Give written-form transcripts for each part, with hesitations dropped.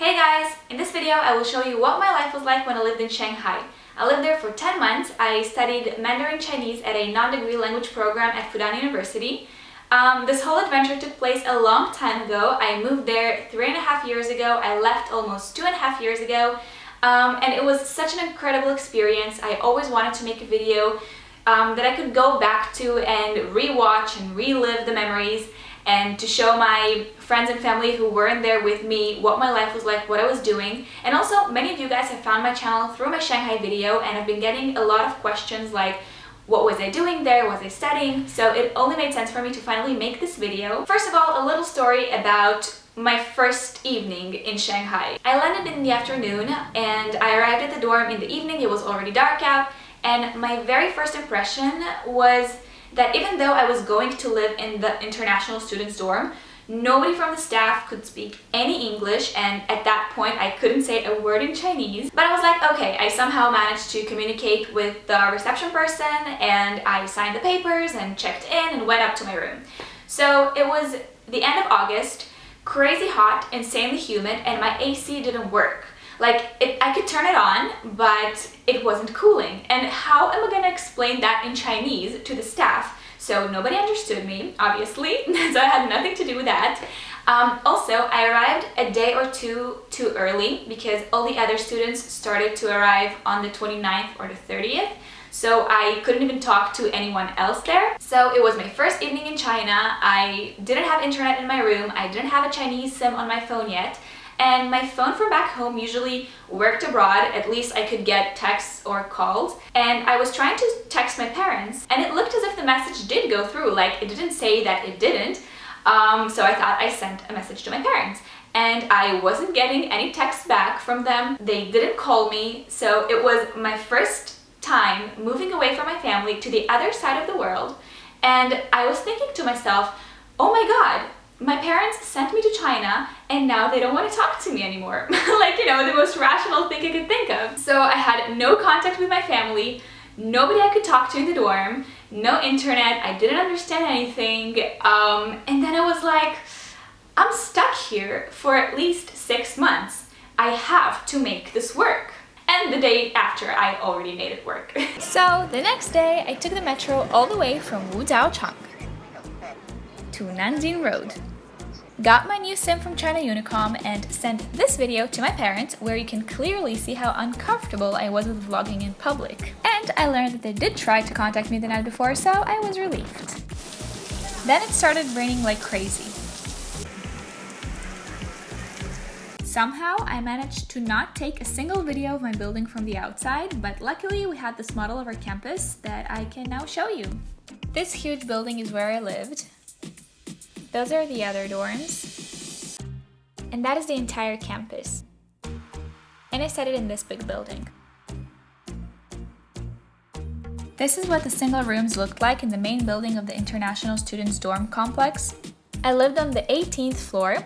Hey guys! In this video I will show you what my life was like when I lived in Shanghai. I lived there for 10 months. I studied Mandarin Chinese at a non-degree language program at Fudan University. This whole adventure took place a long time ago. I moved there 3.5 years ago. I left almost 2.5 years ago. And it was such an incredible experience. I always wanted to make a video that I could go back to and re-watch and relive the memories, and to show my friends and family who weren't there with me what my life was like, what I was doing. And also, many of you guys have found my channel through my Shanghai video, and I've been getting a lot of questions like, what was I doing there? Was I studying? So it only made sense for me to finally make this video. First of all, a little story about my first evening in Shanghai. I landed in the afternoon and I arrived at the dorm in the evening. It was already dark out, and my very first impression was that even though I was going to live in the international students dorm, nobody from the staff could speak any English, and at that point I couldn't say a word in Chinese. But I was like, okay, I somehow managed to communicate with the reception person, and I signed the papers and checked in and went up to my room. So it was the end of August, crazy hot, insanely humid, and my AC didn't work. I could turn it on, but it wasn't cooling. And how am I gonna explain that in Chinese to the staff? So nobody understood me, obviously, so I had nothing to do with that. Also, I arrived a day or two too early because all the other students started to arrive on the 29th or the 30th. So I couldn't even talk to anyone else there. So it was my first evening in China. I didn't have internet in my room. I didn't have a Chinese SIM on my phone yet. And my phone from back home usually worked abroad. At least I could get texts or calls. And I was trying to text my parents, and it looked as if the message did go through. Like, it didn't say that it didn't. So I thought I sent a message to my parents. And I wasn't getting any texts back from them. They didn't call me. So it was my first time moving away from my family to the other side of the world. And I was thinking to myself, oh my God, my parents sent me to China and now they don't want to talk to me anymore. The most rational thing I could think of. So I had no contact with my family, nobody I could talk to in the dorm, no internet, I didn't understand anything. And then I was like, I'm stuck here for at least 6 months. I have to make this work. And the day after, I already made it work. So the next day, I took the metro all the way from Wujiaochang to Nanjing Road. Got my new SIM from China Unicom and sent this video to my parents, where you can clearly see how uncomfortable I was with vlogging in public. And I learned that they did try to contact me the night before, so I was relieved. Then it started raining like crazy. Somehow I managed to not take a single video of my building from the outside, but luckily we had this model of our campus that I can now show you. This huge building is where I lived. Those are the other dorms. And that is the entire campus. And I studied in this big building. This is what the single rooms looked like in the main building of the International Students Dorm Complex. I lived on the 18th floor.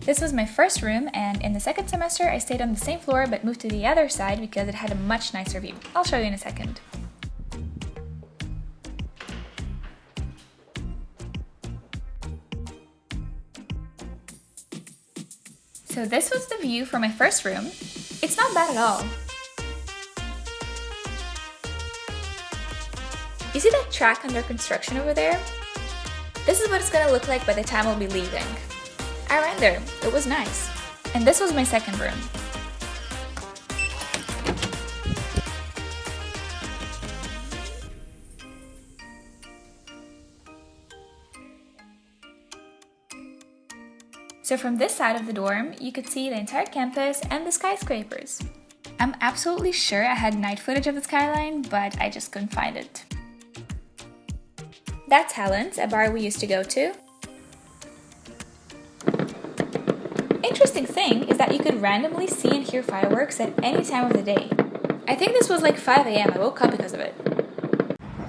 This was my first room, and in the second semester I stayed on the same floor but moved to the other side because it had a much nicer view. I'll show you in a second. So this was the view from my first room. It's not bad at all. You see that track under construction over there? This is what it's gonna look like by the time I'll be leaving. I ran there, it was nice. And this was my second room. So from this side of the dorm, you could see the entire campus and the skyscrapers. I'm absolutely sure I had night footage of the skyline, but I just couldn't find it. That's Helen's, a bar we used to go to. Interesting thing is that you could randomly see and hear fireworks at any time of the day. I think this was like 5 AM, I woke up because of it.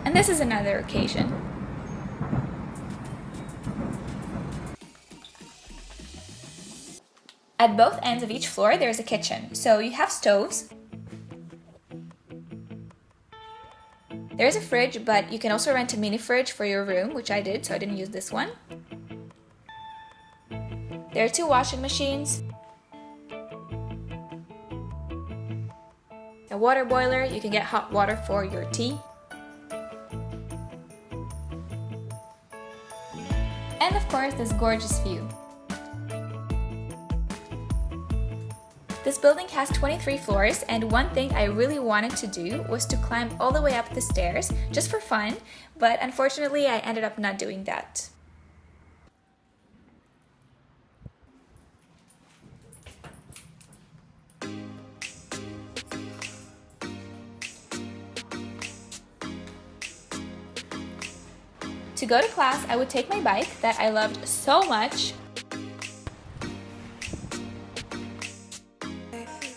And this is another occasion. At both ends of each floor, there's a kitchen, so you have stoves. There's a fridge, but you can also rent a mini fridge for your room, which I did, so I didn't use this one. There are 2 washing machines, a water boiler, you can get hot water for your tea, and of course this gorgeous view. This building has 23 floors, and one thing I really wanted to do was to climb all the way up the stairs just for fun, but unfortunately I ended up not doing that. To go to class, I would take my bike that I loved so much.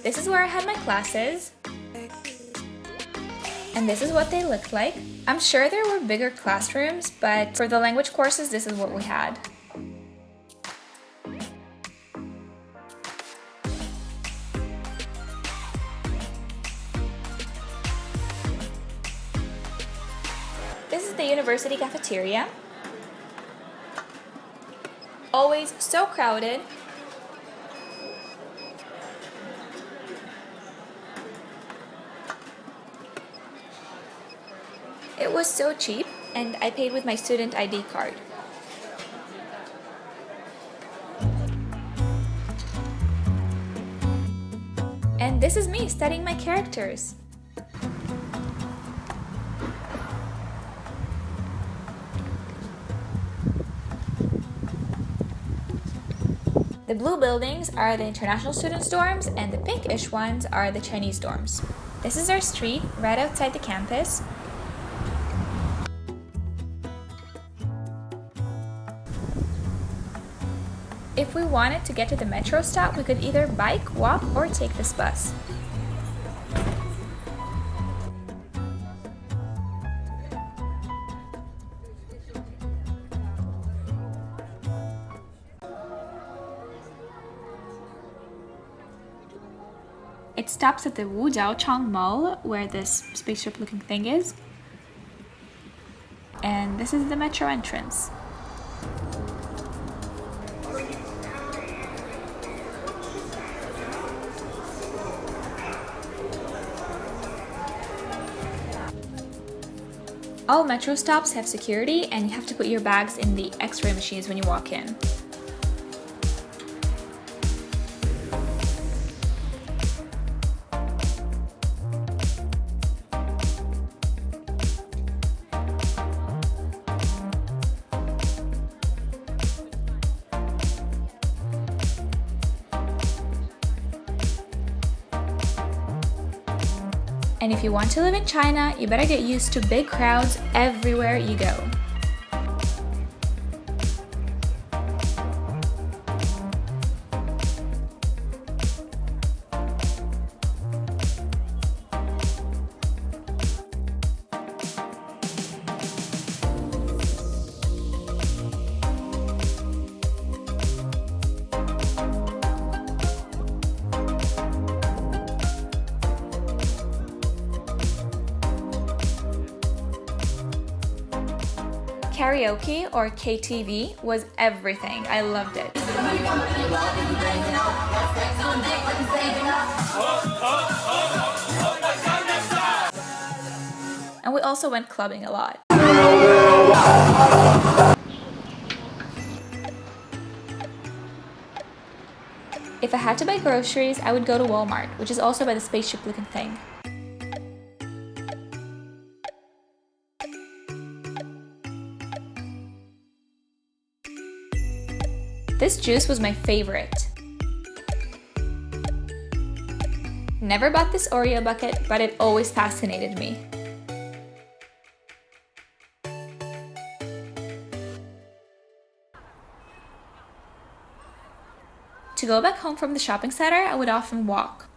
This is where I had my classes, and this is what they looked like. I'm sure there were bigger classrooms, but for the language courses, this is what we had. This is the university cafeteria. Always so crowded. It was so cheap, and I paid with my student ID card. And this is me studying my characters. The blue buildings are the international students' dorms, and the pinkish ones are the Chinese dorms. This is our street right outside the campus. If we wanted to get to the metro stop, we could either bike, walk, or take this bus. It stops at the Wujiaochang Mall, where this spaceship-looking thing is. And this is the metro entrance. All metro stops have security, and you have to put your bags in the X-ray machines when you walk in. And if you want to live in China, you better get used to big crowds everywhere you go. Karaoke, or KTV, was everything. I loved it. And we also went clubbing a lot. If I had to buy groceries, I would go to Walmart, which is also by the spaceship-looking thing. This juice was my favorite. Never bought this Oreo bucket, but it always fascinated me. To go back home from the shopping center, I would often walk.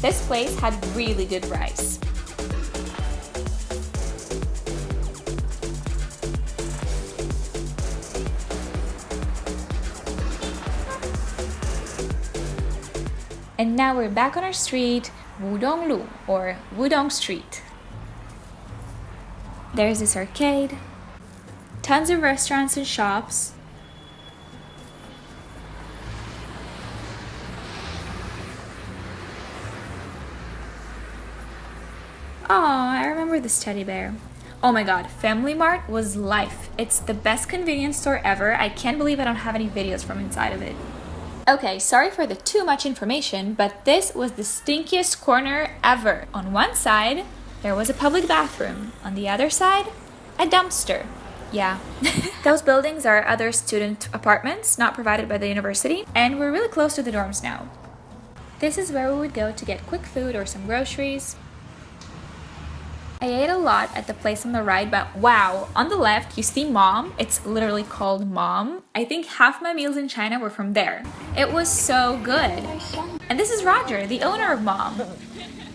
This place had really good rice. And now we're back on our street, Wudonglu, or Wudong Street. There's this arcade, tons of restaurants and shops. Aw, I remember this teddy bear. Oh my god, Family Mart was life. It's the best convenience store ever. I can't believe I don't have any videos from inside of it. Okay, sorry for the too much information, but this was the stinkiest corner ever. On one side, there was a public bathroom. On the other side, a dumpster. Yeah. Those buildings are other student apartments, not provided by the university, and we're really close to the dorms now. This is where we would go to get quick food or some groceries. I ate a lot at the place on the right, but wow, on the left you see Mom. It's literally called Mom. I think half my meals in China were from there. It was so good. And this is Roger, the owner of Mom.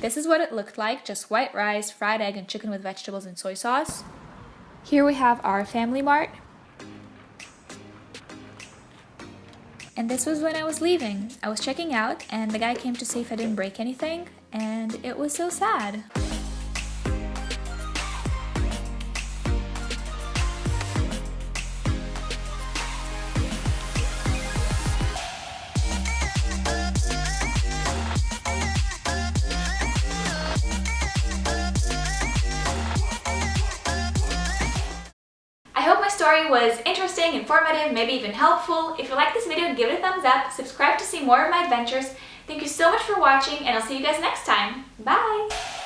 This is what it looked like, just white rice, fried egg, and chicken with vegetables and soy sauce. Here we have our Family Mart. And this was when I was leaving. I was checking out and the guy came to see if I didn't break anything, and it was so sad. Story was interesting, informative, maybe even helpful. If you like this video, give it a thumbs up, subscribe to see more of my adventures. Thank you so much for watching, and I'll see you guys next time. Bye!